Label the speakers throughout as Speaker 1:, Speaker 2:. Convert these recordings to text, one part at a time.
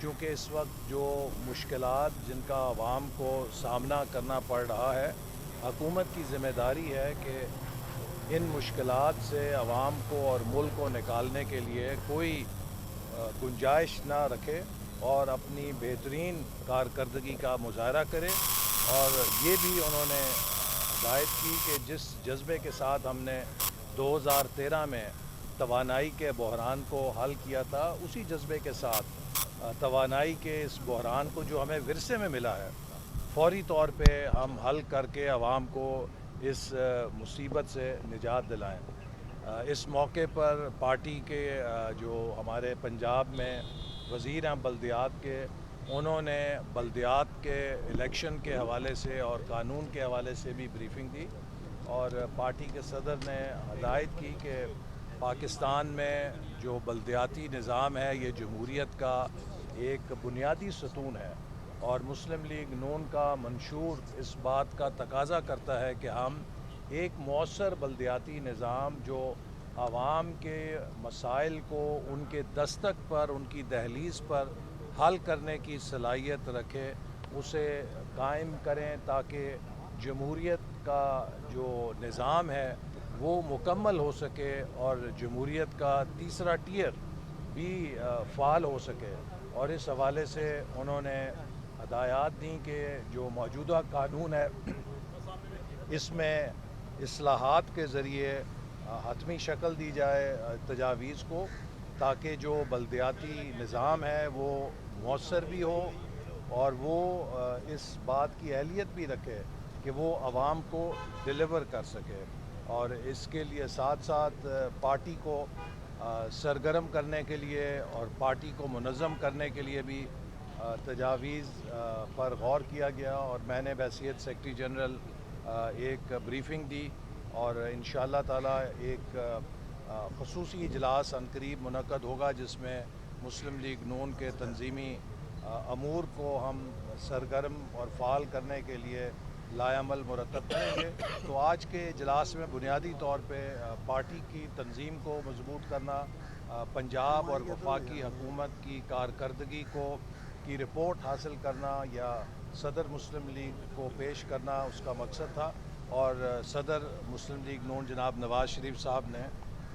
Speaker 1: چونکہ اس وقت جو مشکلات جن کا عوام کو سامنا کرنا پڑ رہا ہے، حکومت کی ذمہ داری ہے کہ ان مشکلات سے عوام کو اور ملک کو نکالنے کے لیے کوئی گنجائش نہ رکھے اور اپنی بہترین کارکردگی کا مظاہرہ کرے۔ اور یہ بھی انہوں نے ہدایت کی کہ جس جذبے کے ساتھ ہم نے 2013 میں توانائی کے بحران کو حل کیا تھا، اسی جذبے کے ساتھ توانائی کے اس بحران کو جو ہمیں ورثے میں ملا ہے، فوری طور پہ ہم حل کر کے عوام کو اس مصیبت سے نجات دلائیں۔ اس موقع پر پارٹی کے جو ہمارے پنجاب میں وزیر ہیں بلدیات کے، انہوں نے بلدیات کے الیکشن کے حوالے سے اور قانون کے حوالے سے بھی بریفنگ دی، اور پارٹی کے صدر نے ہدایت کی کہ پاکستان میں جو بلدیاتی نظام ہے یہ جمہوریت کا ایک بنیادی ستون ہے، اور مسلم لیگ نون کا منشور اس بات کا تقاضا کرتا ہے کہ ہم ایک مؤثر بلدیاتی نظام جو عوام کے مسائل کو ان کے دستک پر، ان کی دہلیز پر حل کرنے کی صلاحیت رکھے، اسے قائم کریں تاکہ جمہوریت کا جو نظام ہے وہ مکمل ہو سکے اور جمہوریت کا تیسرا ٹیئر بھی فعال ہو سکے۔ اور اس حوالے سے انہوں نے ہدایات دیں کہ جو موجودہ قانون ہے اس میں اصلاحات کے ذریعے حتمی شکل دی جائے تجاویز کو، تاکہ جو بلدیاتی نظام ہے وہ مؤثر بھی ہو اور وہ اس بات کی اہلیت بھی رکھے کہ وہ عوام کو ڈیلیور کر سکے۔ اور اس کے لیے ساتھ ساتھ پارٹی کو سرگرم کرنے کے لیے اور پارٹی کو منظم کرنے کے لیے بھی تجاویز پر غور کیا گیا، اور میں نے بحیثیت سیکرٹری جنرل ایک بریفنگ دی، اور انشاءاللہ تعالی ایک خصوصی اجلاس عنقریب منعقد ہوگا جس میں مسلم لیگ نون کے تنظیمی امور کو ہم سرگرم اور فعال کرنے کے لیے لائے عمل مرتب کریں گے۔ تو آج کے اجلاس میں بنیادی طور پہ پارٹی کی تنظیم کو مضبوط کرنا، پنجاب اور وفاقی حکومت کی کارکردگی کی رپورٹ حاصل کرنا یا صدر مسلم لیگ کو پیش کرنا اس کا مقصد تھا، اور صدر مسلم لیگ نون جناب نواز شریف صاحب نے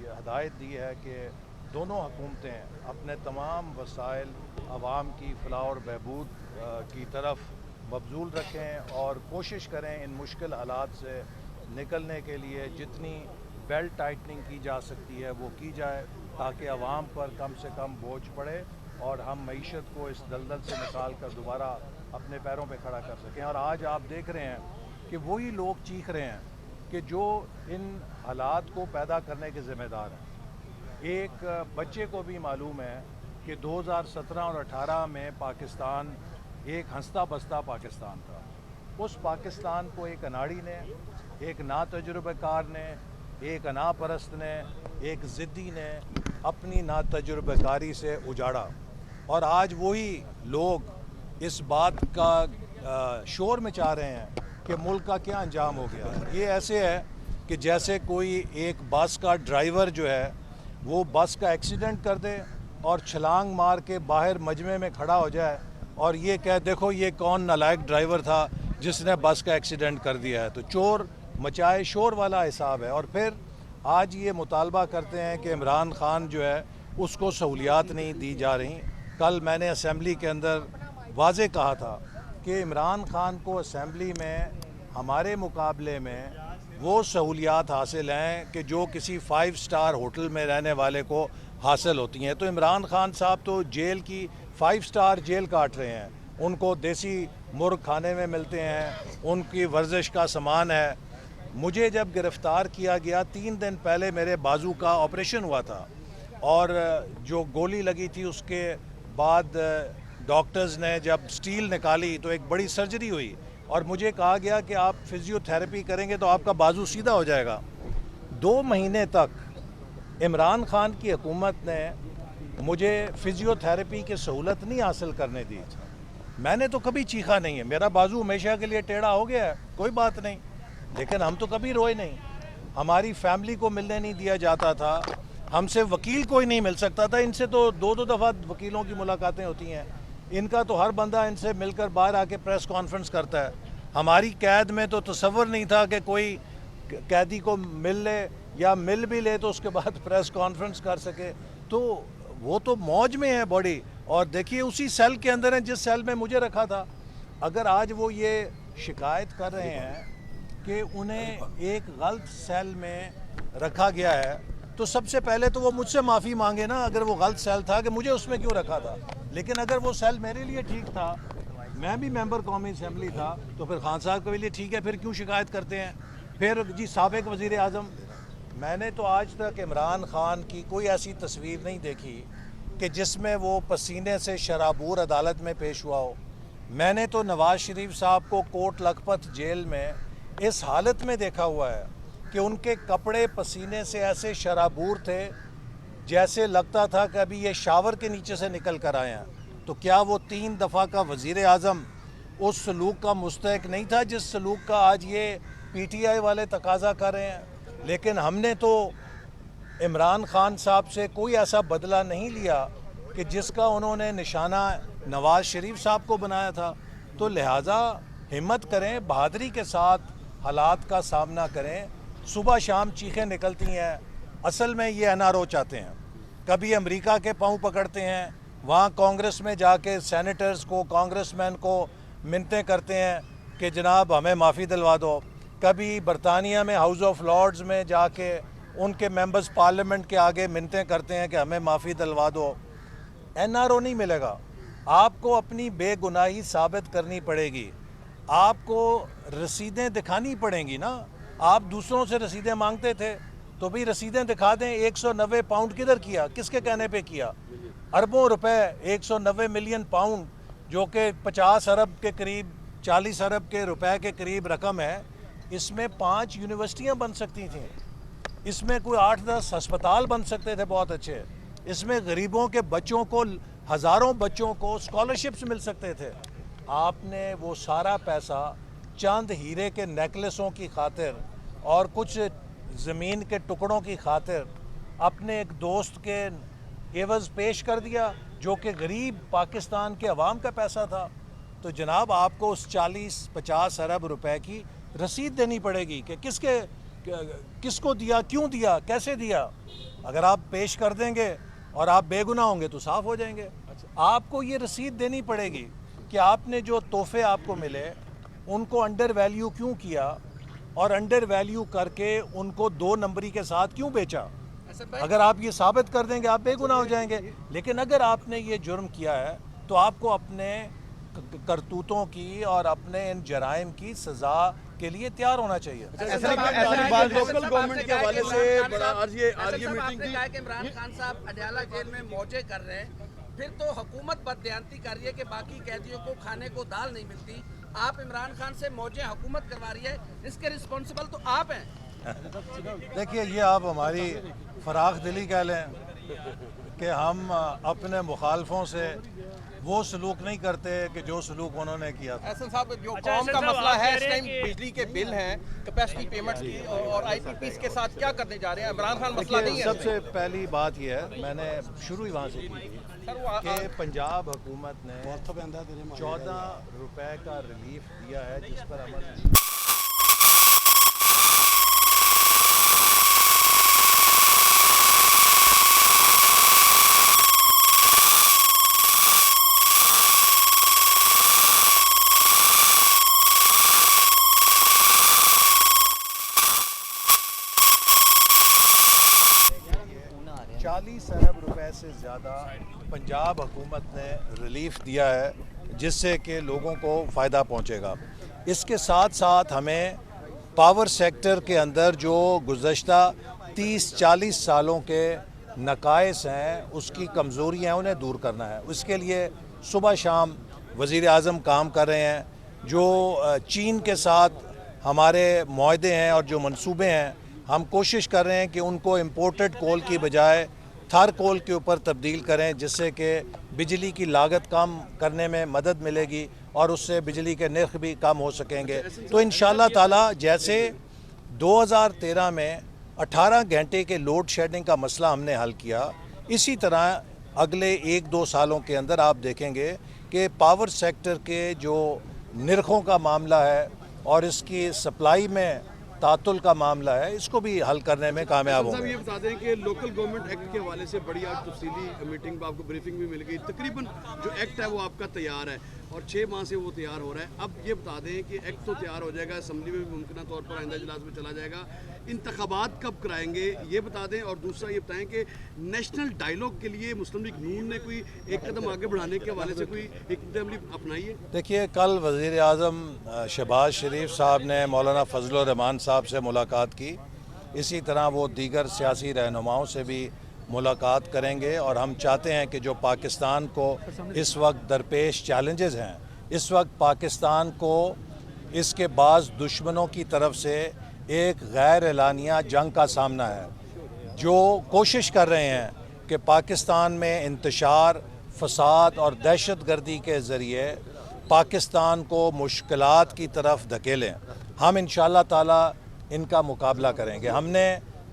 Speaker 1: یہ ہدایت دی ہے کہ دونوں حکومتیں اپنے تمام وسائل عوام کی فلاح اور بہبود کی طرف مبذول رکھیں اور کوشش کریں ان مشکل حالات سے نکلنے کے لیے جتنی بیلٹ ٹائٹننگ کی جا سکتی ہے وہ کی جائے، تاکہ عوام پر کم سے کم بوجھ پڑے اور ہم معیشت کو اس دلدل سے نکال کر دوبارہ اپنے پیروں پہ کھڑا کر سکیں۔ اور آج آپ دیکھ رہے ہیں کہ وہی لوگ چیخ رہے ہیں کہ جو ان حالات کو پیدا کرنے کے ذمہ دار ہیں۔ ایک بچے کو بھی معلوم ہے کہ 2017 اور 18 میں پاکستان ایک ہنستا بستا پاکستان تھا۔ اس پاکستان کو ایک اناڑی نے، ایک ناتجربہ کار نے، ایک انا پرست نے، ایک ضدی نے اپنی ناتجربہ کاری سے اجاڑا، اور آج وہی لوگ اس بات کا شور مچا رہے ہیں کہ ملک کا کیا انجام ہو گیا ہے۔ یہ ایسے ہے کہ جیسے کوئی ایک بس کا ڈرائیور جو ہے وہ بس کا ایکسیڈنٹ کر دے اور چھلانگ مار کے باہر مجمع میں کھڑا ہو جائے اور یہ کہے دیکھو یہ کون نالائق ڈرائیور تھا جس نے بس کا ایکسیڈنٹ کر دیا ہے۔ تو چور مچائے شور والا حساب ہے۔ اور پھر آج یہ مطالبہ کرتے ہیں کہ عمران خان جو ہے اس کو سہولیات نہیں دی جا رہی۔ کل میں نے اسمبلی کے اندر واضح کہا تھا کہ عمران خان کو اسمبلی میں ہمارے مقابلے میں وہ سہولیات حاصل ہیں کہ جو کسی 5 سٹار ہوٹل میں رہنے والے کو حاصل ہوتی ہیں۔ تو عمران خان صاحب تو جیل کی 5 سٹار جیل کاٹ رہے ہیں، ان کو دیسی مرغ کھانے میں ملتے ہیں، ان کی ورزش کا سامان ہے۔ مجھے جب گرفتار کیا گیا 3 دن پہلے میرے بازو کا آپریشن ہوا تھا، اور جو گولی لگی تھی اس کے بعد ڈاکٹرز نے جب سٹیل نکالی تو ایک بڑی سرجری ہوئی، اور مجھے کہا گیا کہ آپ فزیو تھیراپی کریں گے تو آپ کا بازو سیدھا ہو جائے گا۔ 2 مہینے تک عمران خان کی حکومت نے مجھے فزیو تھیراپی کی سہولت نہیں حاصل کرنے دی۔ میں نے تو کبھی چیخا نہیں ہے، میرا بازو ہمیشہ کے لیے ٹیڑھا ہو گیا ہے، کوئی بات نہیں، لیکن ہم تو کبھی روئے نہیں۔ ہماری فیملی کو ملنے نہیں دیا جاتا تھا، ہم سے وکیل کوئی نہیں مل سکتا تھا، ان سے تو 2 دفعہ وکیلوں کی ملاقاتیں ہوتی ہیں۔ ان کا تو ہر بندہ ان سے مل کر باہر آ کے پریس کانفرنس کرتا ہے. ہماری قید میں تو تصور نہیں تھا کہ کوئی قیدی کو مل لے یا مل بھی لے تو اس کے بعد پریس کانفرنس کر سکے. تو وہ تو موج میں ہے باڈی. اور دیکھیے اسی سیل کے اندر ہیں جس سیل میں مجھے رکھا تھا. اگر آج وہ یہ شکایت کر رہے ہیں کہ انہیں ایک غلط سیل میں رکھا گیا ہے تو سب سے پہلے تو وہ مجھ سے معافی مانگے نا, اگر وہ غلط سیل تھا کہ مجھے اس میں کیوں رکھا تھا. لیکن اگر وہ سیل میرے لیے ٹھیک تھا, میں بھی ممبر قومی اسمبلی تھا, تو پھر خان صاحب کے لیے ٹھیک ہے, پھر کیوں شکایت کرتے ہیں. پھر جی سابق وزیر اعظم, میں نے تو آج تک عمران خان کی کوئی ایسی تصویر نہیں دیکھی کہ جس میں وہ پسینے سے شرابور عدالت میں پیش ہوا ہو. میں نے تو نواز شریف صاحب کو کوٹ لکھپت جیل میں اس حالت میں دیکھا ہوا ہے کہ ان کے کپڑے پسینے سے ایسے شرابور تھے جیسے لگتا تھا کہ ابھی یہ شاور کے نیچے سے نکل کر آئے ہیں. تو کیا وہ 3 دفعہ کا وزیر اعظم اس سلوک کا مستحق نہیں تھا جس سلوک کا آج یہ پی ٹی آئی والے تقاضا کر رہے ہیں. لیکن ہم نے تو عمران خان صاحب سے کوئی ایسا بدلہ نہیں لیا کہ جس کا انہوں نے نشانہ نواز شریف صاحب کو بنایا تھا. تو لہٰذا ہمت کریں, بہادری کے ساتھ حالات کا سامنا کریں. صبح شام چیخیں نکلتی ہیں, اصل میں یہ این آر او چاہتے ہیں. کبھی امریکہ کے پاؤں پکڑتے ہیں, وہاں کانگریس میں جا کے سینیٹرز کو, کانگریس مین کو منتیں کرتے ہیں کہ جناب ہمیں معافی دلوا دو. کبھی برطانیہ میں ہاؤس آف لارڈز میں جا کے ان کے ممبرز پارلیمنٹ کے آگے منتیں کرتے ہیں کہ ہمیں معافی دلوا دو. این آر او نہیں ملے گا, آپ کو اپنی بے گناہی ثابت کرنی پڑے گی, آپ کو رسیدیں دکھانی پڑیں گی نا. آپ دوسروں سے رسیدیں مانگتے تھے تو بھی رسیدیں دکھا دیں. 190 پاؤنڈ کدھر کیا, کس کے کہنے پہ کیا؟ اربوں روپے, 190 ملین پاؤنڈ جو کہ 50 ارب کے قریب, 40 ارب کے روپے کے قریب رقم ہے. اس میں 5 یونیورسٹیاں بن سکتی تھیں, اس میں کوئی 8-10 ہسپتال بن سکتے تھے بہت اچھے, اس میں غریبوں کے بچوں کو, ہزاروں بچوں کو اسکالرشپس مل سکتے تھے. آپ نے وہ سارا پیسہ چند ہیرے کے نیکلسوں کی خاطر اور کچھ زمین کے ٹکڑوں کی خاطر اپنے ایک دوست کے عوض پیش کر دیا جو کہ غریب پاکستان کے عوام کا پیسہ تھا. تو جناب آپ کو اس 40-50 ارب روپے کی رسید دینی پڑے گی کہ کس کو دیا, کیوں دیا, کیسے دیا. اگر آپ پیش کر دیں گے اور آپ بے گناہ ہوں گے تو صاف ہو جائیں گے. آپ کو یہ رسید دینی پڑے گی کہ آپ نے جو تحفے آپ کو ملے ان کو انڈر ویلیو کیوں کیا, اور انڈر ویلیو کر کے ان کو 2 نمبری کے ساتھ کیوں بیچا. اگر آپ یہ ثابت کر دیں گے آپ بے گناہ ہو جائیں گے. لیکن اگر آپ نے یہ جرم کیا ہے تو آپ کو اپنے کرتوتوں کی اور اپنے ان جرائم کی سزا کے لیے تیار ہونا چاہیے.
Speaker 2: لوکل گورنمنٹ کے حوالے سے بڑا آج یہ میٹنگ تھی.
Speaker 3: عمران خان صاحب اڈیالہ جیل میں موجے کر رہے ہیں, پھر تو حکومت بددیانتی کر رہی ہے کہ باقی قیدیوں کو کھانے کو دال نہیں ملتی. آپ عمران خان سے موجیں حکومت کروا رہی ہے, اس کے رسپانسبل تو آپ ہیں.
Speaker 1: دیکھیے یہ آپ ہماری فراخ دلی کہہ لیں کہ ہم اپنے مخالفوں سے وہ سلوک نہیں کرتے کہ جو سلوک انہوں نے کیا تھا.
Speaker 2: احسن صاحب, جو قوم کا مسئلہ ہے اس ٹائم بجلی کے بل ہیں, کیپیسٹی پیمنٹ کی, اور آئی پی پیز کے ساتھ کیا کرنے جا رہے ہیں. عمران خان مسئلہ نہیں ہے.
Speaker 1: سب سے پہلی بات یہ ہے, میں نے شروع ہی وہاں سے کی تھی کہ پنجاب حکومت نے 14 روپے کا ریلیف دیا ہے جس پر عمل ارب روپے سے زیادہ پنجاب حکومت نے ریلیف دیا ہے جس سے کہ لوگوں کو فائدہ پہنچے گا. اس کے ساتھ ساتھ ہمیں پاور سیکٹر کے اندر جو گزشتہ 30-40 سالوں کے نقائص ہیں, اس کی کمزوریاں ہیں, انہیں دور کرنا ہے. اس کے لیے صبح شام وزیر اعظم کام کر رہے ہیں. جو چین کے ساتھ ہمارے معاہدے ہیں اور جو منصوبے ہیں, ہم کوشش کر رہے ہیں کہ ان کو امپورٹڈ کول کی بجائے تھار کول کے اوپر تبدیل کریں, جس سے کہ بجلی کی لاگت کم کرنے میں مدد ملے گی اور اس سے بجلی کے نرخ بھی کم ہو سکیں گے. تو انشاءاللہ تعالی جیسے 2013 میں 18 گھنٹے کے لوڈ شیڈنگ کا مسئلہ ہم نے حل کیا, اسی طرح اگلے 1-2 سالوں کے اندر آپ دیکھیں گے کہ پاور سیکٹر کے جو نرخوں کا معاملہ ہے اور اس کی سپلائی میں تعطل کا معاملہ ہے، اس کو بھی حل کرنے میں کامیاب ہوں
Speaker 4: صاحب
Speaker 1: گے۔
Speaker 4: یہ بتا دیں کہ لوکل گورنمنٹ ایکٹ کے حوالے سے بڑی آج تفصیلی میٹنگ آپ کو بریفنگ بھی مل گئی، تقریباً جو ایکٹ ہے وہ آپ کا تیار ہے اور 6 ماہ سے وہ تیار ہو رہا ہے۔ اب یہ بتا دیں کہ ایکٹ تو تیار ہو جائے گا، اسمبلی میں بھی ممکنہ طور پر آئندہ اجلاس میں چلا جائے گا، انتخابات کب کرائیں گے یہ بتا دیں، اور دوسرا یہ بتائیں کہ نیشنل ڈائیلاگ کے لیے مسلم لیگ نون نے کوئی ایک قدم آگے بڑھانے کے حوالے سے کوئی اقدام اپنائی ہے؟
Speaker 1: دیکھیے، کل وزیر اعظم شہباز شریف صاحب نے مولانا فضل الرحمان صاحب سے ملاقات کی، اسی طرح وہ دیگر سیاسی رہنماؤں سے بھی ملاقات کریں گے، اور ہم چاہتے ہیں کہ جو پاکستان کو اس وقت درپیش چیلنجز ہیں، اس وقت پاکستان کو اس کے بعض دشمنوں کی طرف سے ایک غیر اعلانیہ جنگ کا سامنا ہے، جو کوشش کر رہے ہیں کہ پاکستان میں انتشار، فساد اور دہشت گردی کے ذریعے پاکستان کو مشکلات کی طرف دھکیلیں۔ ہم انشاءاللہ تعالی ان کا مقابلہ کریں گے۔ ہم نے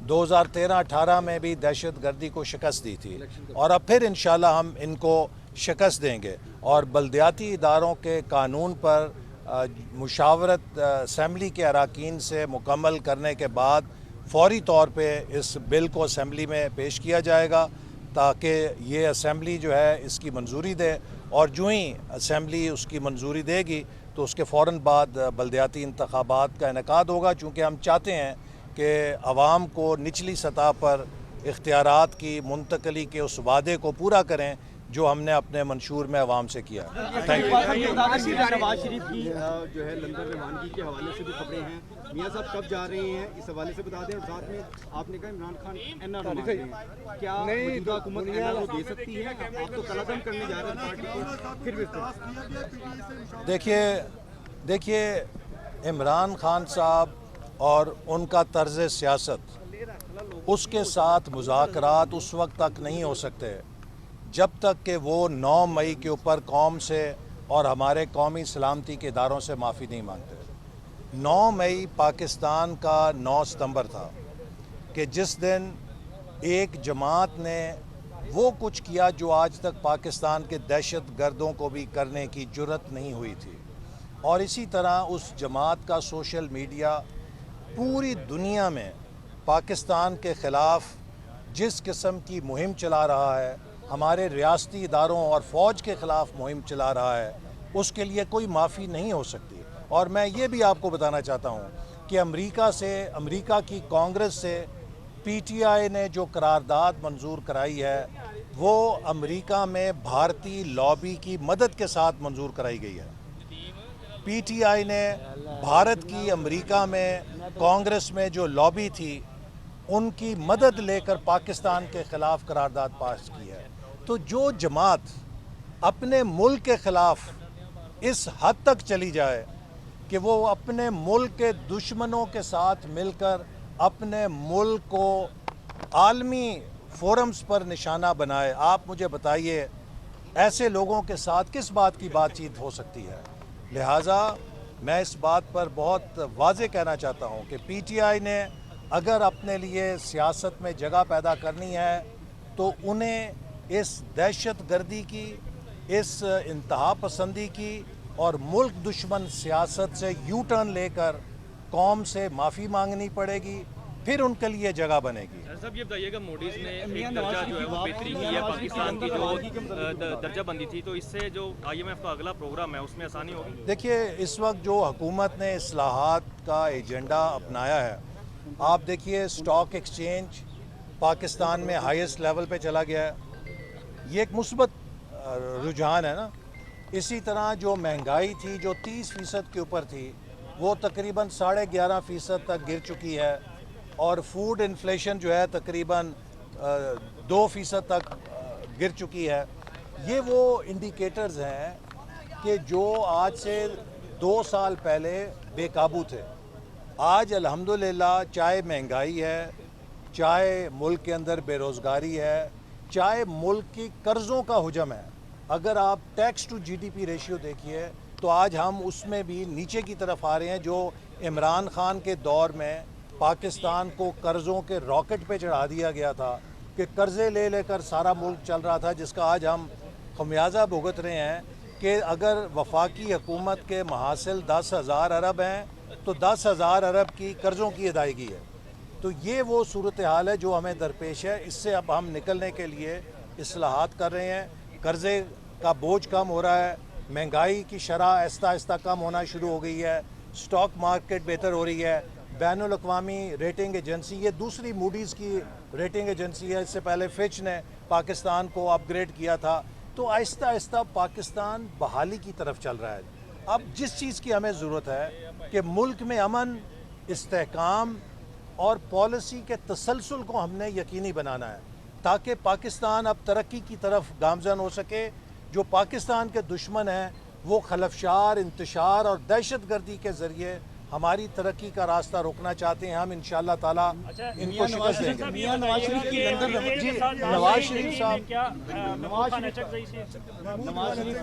Speaker 1: 2013-18 میں بھی دہشت گردی کو شکست دی تھی، اور اب پھر انشاءاللہ ہم ان کو شکست دیں گے، اور بلدیاتی اداروں کے قانون پر مشاورت اسمبلی کے اراکین سے مکمل کرنے کے بعد فوری طور پہ اس بل کو اسمبلی میں پیش کیا جائے گا، تاکہ یہ اسمبلی جو ہے اس کی منظوری دے، اور جو ہی اسمبلی اس کی منظوری دے گی تو اس کے فوراً بعد بلدیاتی انتخابات کا انعقاد ہوگا، چونکہ ہم چاہتے ہیں کہ عوام کو نچلی سطح پر اختیارات کی منتقلی کے اس وعدے کو پورا کریں جو ہم نے اپنے منشور میں عوام سے کیا۔ Thank you.
Speaker 5: شہباز شریف کی جو ہے لندن روانگی کے حوالے سے بھی خبریں ہیں، میاں صاحب کب جا رہے ہیں اس حوالے سے بتا دیں، اور ساتھ میں آپ نے کہا عمران خان این آر مانگ رہے ہیں، کیا موجودہ حکومت این آر دے سکتی ہے؟ آپ تو قلعہ دم کرنے جا رہے ہیں پارٹی کو، پھر بھی
Speaker 1: دیکھیے عمران خان صاحب اور ان کا طرز سیاست، اس کے ساتھ مذاکرات اس وقت تک نہیں ہو سکتے جب تک کہ وہ 9 مئی کے اوپر قوم سے اور ہمارے قومی سلامتی کے اداروں سے معافی نہیں مانگتے۔ 9 مئی پاکستان کا 9 ستمبر تھا کہ جس دن ایک جماعت نے وہ کچھ کیا جو آج تک پاکستان کے دہشت گردوں کو بھی کرنے کی جرت نہیں ہوئی تھی، اور اسی طرح اس جماعت کا سوشل میڈیا پوری دنیا میں پاکستان کے خلاف جس قسم کی مہم چلا رہا ہے، ہمارے ریاستی اداروں اور فوج کے خلاف مہم چلا رہا ہے، اس کے لیے کوئی معافی نہیں ہو سکتی۔ اور میں یہ بھی آپ کو بتانا چاہتا ہوں کہ امریکہ کی کانگریس سے پی ٹی آئی نے جو قرارداد منظور کرائی ہے، وہ امریکہ میں بھارتی لابی کی مدد کے ساتھ منظور کرائی گئی ہے۔ پی ٹی آئی نے بھارت کی امریکہ میں کانگریس میں جو لابی تھی، ان کی مدد لے کر پاکستان کے خلاف قرارداد پاس کی ہے۔ تو جو جماعت اپنے ملک کے خلاف اس حد تک چلی جائے کہ وہ اپنے ملک کے دشمنوں کے ساتھ مل کر اپنے ملک کو عالمی فورمز پر نشانہ بنائے، آپ مجھے بتائیے ایسے لوگوں کے ساتھ کس بات کی بات چیت ہو سکتی ہے؟ لہٰذا میں اس بات پر بہت واضح کہنا چاہتا ہوں کہ پی ٹی آئی نے اگر اپنے لیے سیاست میں جگہ پیدا کرنی ہے تو انہیں اس دہشت گردی کی، اس انتہا پسندی کی اور ملک دشمن سیاست سے یو ٹرن لے کر قوم سے معافی مانگنی پڑے گی، پھر ان کے لیے جگہ بنے گی۔
Speaker 6: صاحب یہ بتائیے گا، موڈیز نے ایک درجہ جو ہے وہ بہتری کی ہے پاکستان کی جو درجہ بندی تھی، تو اس سے جو آئی ایم ایف کا اگلا پروگرام ہے اس میں آسانی ہوگی؟
Speaker 1: دیکھیے، اس وقت جو حکومت نے اصلاحات کا ایجنڈا اپنایا ہے، آپ دیکھیے سٹاک ایکسچینج پاکستان میں ہائیسٹ لیول پہ چلا گیا ہے، یہ ایک مثبت رجحان ہے نا۔ اسی طرح جو مہنگائی تھی جو 30% کے اوپر تھی، وہ تقریباً 11.5% تک گر چکی ہے، اور فوڈ انفلیشن جو ہے تقریباً 2% تک گر چکی ہے۔ یہ وہ انڈیکیٹرز ہیں کہ جو آج سے 2 سال پہلے بے قابو تھے، آج الحمدللہ چاہے مہنگائی ہے، چاہے ملک کے اندر بے روزگاری ہے، چاہے ملک کی قرضوں کا حجم ہے، اگر آپ tax to G D P ratio دیکھیے تو آج ہم اس میں بھی نیچے کی طرف آ رہے ہیں، جو عمران خان کے دور میں پاکستان کو قرضوں کے راکٹ پہ چڑھا دیا گیا تھا کہ قرضے لے لے کر سارا ملک چل رہا تھا، جس کا آج ہم خمیازہ بھگت رہے ہیں کہ اگر وفاقی حکومت کے محاصل 10,000 ارب ہیں تو 10,000 ارب کی قرضوں کی ادائیگی ہے. تو یہ وہ صورتحال ہے جو ہمیں درپیش ہے. اس سے اب ہم نکلنے کے لیے اصلاحات کر رہے ہیں. قرضے کا بوجھ کم ہو رہا ہے, مہنگائی کی شرح آہستہ آہستہ کم ہونا شروع ہو گئی ہے, سٹاک مارکیٹ بہتر ہو رہی ہے. بین الاقوامی ریٹنگ ایجنسی, یہ دوسری موڈیز کی ریٹنگ ایجنسی ہے, اس سے پہلے فچ نے پاکستان کو اپ گریڈ کیا تھا. تو آہستہ آہستہ پاکستان بحالی کی طرف چل رہا ہے. اب جس چیز کی ہمیں ضرورت ہے کہ ملک میں امن, استحکام اور پالیسی کے تسلسل کو ہم نے یقینی بنانا ہے تاکہ پاکستان اب ترقی کی طرف گامزن ہو سکے. جو پاکستان کے دشمن ہیں وہ خلفشار, انتشار اور دہشت گردی کے ذریعے ہماری ترقی کا راستہ روکنا چاہتے ہیں. ہم انشاءاللہ تعالیٰ ان کو شکست دیں گے.
Speaker 5: میاں نواز شریف کی
Speaker 1: جی, نواز شریف صاحب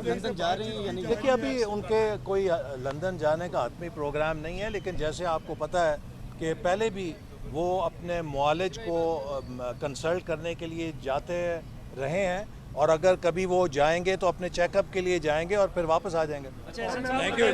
Speaker 5: لندن جا رہے ہیں یا نہیں؟
Speaker 1: دیکھیے ابھی ان کے کوئی لندن جانے کا حتمی پروگرام نہیں ہے, لیکن جیسے آپ کو پتہ ہے کہ پہلے بھی وہ اپنے معالج کو کنسلٹ کرنے کے لیے جاتے رہے ہیں, اور اگر کبھی وہ جائیں گے تو اپنے چیک اپ کے لیے جائیں گے اور پھر واپس آ جائیں گے.
Speaker 7: Thank you.